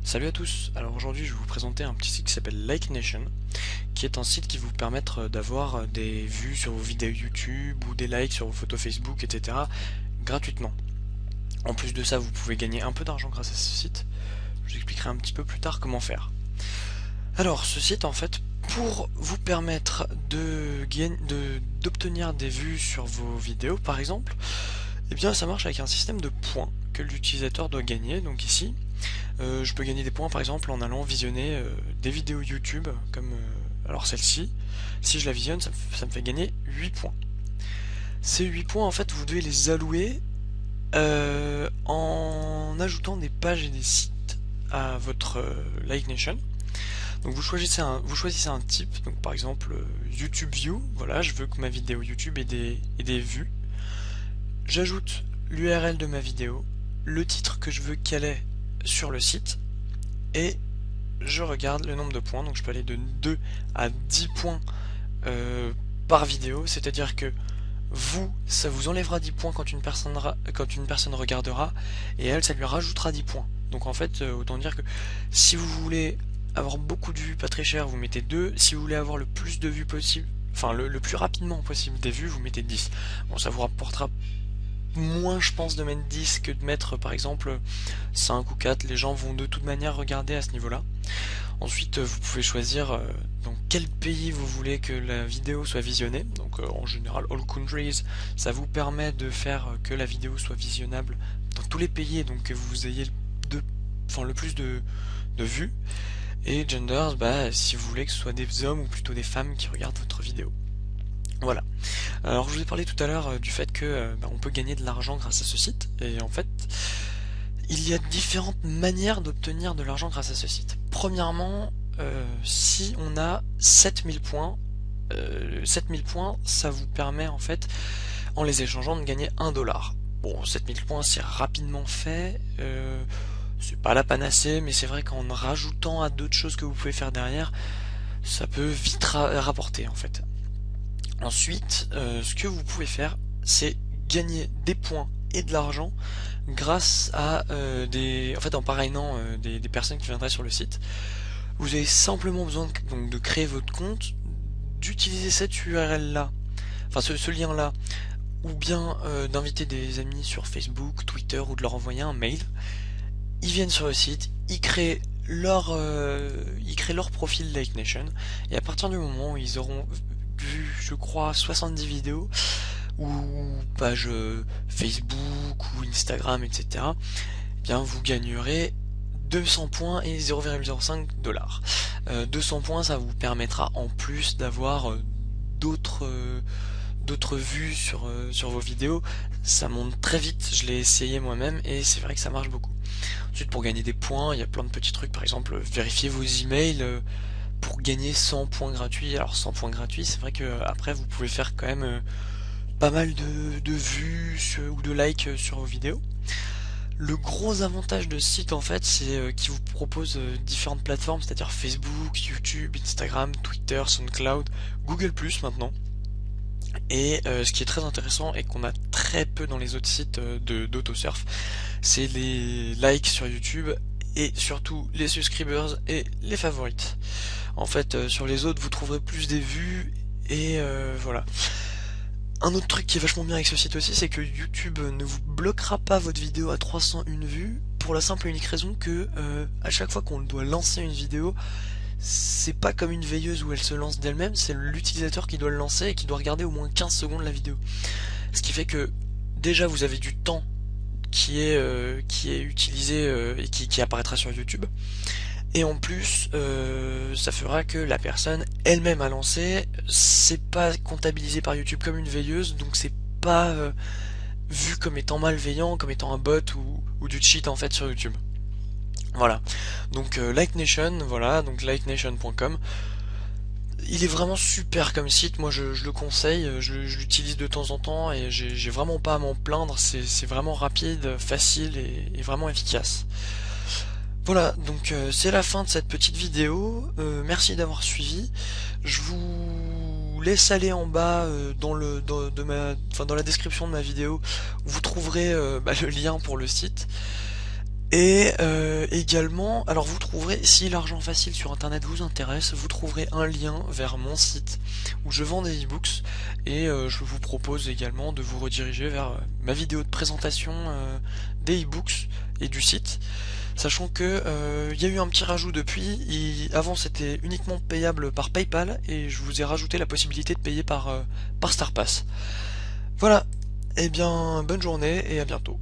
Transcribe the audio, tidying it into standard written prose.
Salut à tous, alors aujourd'hui je vais vous présenter un petit site qui s'appelle Like Nation, qui est un site qui va vous permettre d'avoir des vues sur vos vidéos YouTube ou des likes sur vos photos Facebook, etc. gratuitement. En plus de ça, vous pouvez gagner un peu d'argent grâce à ce site. Je vous expliquerai un petit peu plus tard comment faire. Alors ce site en fait, pour vous permettre d'obtenir des vues sur vos vidéos par exemple, eh bien ça marche avec un système de points que l'utilisateur doit gagner. Donc ici, je peux gagner des points par exemple en allant visionner des vidéos YouTube comme alors celle-ci. Si je la visionne, ça me fait gagner 8 points. Ces 8 points en fait vous devez les allouer en ajoutant des pages et des sites à votre Like Nation. Donc vous choisissez un type, donc par exemple YouTube View, voilà, je veux que ma vidéo YouTube ait des vues. J'ajoute l'URL de ma vidéo, le titre que je veux qu'elle ait sur le site, et je regarde le nombre de points. Donc je peux aller de 2 à 10 points par vidéo, c'est-à-dire que vous, ça vous enlèvera 10 points quand une personne regardera, et elle, ça lui rajoutera 10 points. Donc en fait, autant dire que si vous voulez avoir beaucoup de vues pas très cher, vous mettez 2. Si vous voulez avoir le plus de vues possible, enfin le plus rapidement possible des vues, vous mettez 10. Bon, ça vous rapportera moins, je pense, de mettre 10 que de mettre par exemple 5 ou 4. Les gens vont de toute manière regarder à ce niveau-là. Ensuite, vous pouvez choisir dans quel pays vous voulez que la vidéo soit visionnée. Donc en général, All Countries, ça vous permet de faire que la vidéo soit visionnable dans tous les pays et donc que vous ayez le plus de vues. Et genders, bah, si vous voulez que ce soit des hommes ou plutôt des femmes qui regardent votre vidéo. Voilà. Alors je vous ai parlé tout à l'heure du fait que on peut gagner de l'argent grâce à ce site. Et en fait, il y a différentes manières d'obtenir de l'argent grâce à ce site. Premièrement, si on a 7000 points, 7000 points, ça vous permet en fait, en les échangeant, de gagner 1 $. Bon, 7000 points, c'est rapidement fait. C'est pas la panacée, mais c'est vrai qu'en rajoutant à d'autres choses que vous pouvez faire derrière, ça peut vite rapporter en fait. Ensuite, ce que vous pouvez faire, c'est gagner des points et de l'argent grâce à en fait, en parrainant des personnes qui viendraient sur le site. Vous avez simplement besoin de créer votre compte, d'utiliser cette URL là, enfin ce lien là, ou bien d'inviter des amis sur Facebook, Twitter, ou de leur envoyer un mail. Ils viennent sur le site, ils créent leur profil Like Nation, et à partir du moment où ils auront vu, je crois, 70 vidéos, ou pages Facebook, ou Instagram, etc., eh bien vous gagnerez 200 points et 0,05 $. 200 points, ça vous permettra en plus d'avoir d'autres vues sur vos vidéos. Ça monte très vite, je l'ai essayé moi-même et c'est vrai que ça marche beaucoup. Ensuite, pour gagner des points, il y a plein de petits trucs, par exemple vérifier vos emails pour gagner 100 points gratuits. Alors 100 points gratuits, c'est vrai que après vous pouvez faire quand même pas mal de vues ou de likes sur vos vidéos. Le gros avantage de ce site en fait, c'est qu'il vous propose différentes plateformes, c'est-à-dire Facebook, YouTube, Instagram, Twitter, SoundCloud, Google+, maintenant. Et ce qui est très intéressant et qu'on a très peu dans les autres sites d'autosurf, c'est les likes sur YouTube et surtout les subscribers et les favorites. En fait, sur les autres, vous trouverez plus des vues et voilà. Un autre truc qui est vachement bien avec ce site aussi, c'est que YouTube ne vous bloquera pas votre vidéo à 301 vues pour la simple et unique raison que à chaque fois qu'on doit lancer une vidéo, c'est pas comme une veilleuse où elle se lance d'elle-même, c'est l'utilisateur qui doit le lancer et qui doit regarder au moins 15 secondes la vidéo. Ce qui fait que déjà vous avez du temps qui est utilisé et qui apparaîtra sur YouTube. Et en plus, ça fera que la personne elle-même a lancé, c'est pas comptabilisé par YouTube comme une veilleuse, donc c'est pas vu comme étant malveillant, comme étant un bot ou du cheat en fait sur YouTube. Voilà. Donc Like Nation, voilà, donc likenation.com. Il est vraiment super comme site, moi je le conseille, je l'utilise de temps en temps et j'ai vraiment pas à m'en plaindre, c'est vraiment rapide, facile et vraiment efficace. Voilà, donc c'est la fin de cette petite vidéo, merci d'avoir suivi, je vous laisse aller en bas dans la description de ma vidéo, vous trouverez le lien pour le site, Et également, alors vous trouverez, si l'argent facile sur internet vous intéresse, vous trouverez un lien vers mon site où je vends des e-books et je vous propose également de vous rediriger vers ma vidéo de présentation des e-books et du site, sachant que il y a eu un petit rajout depuis. Avant c'était uniquement payable par PayPal et je vous ai rajouté la possibilité de payer par StarPass. Voilà, et bien bonne journée et à bientôt.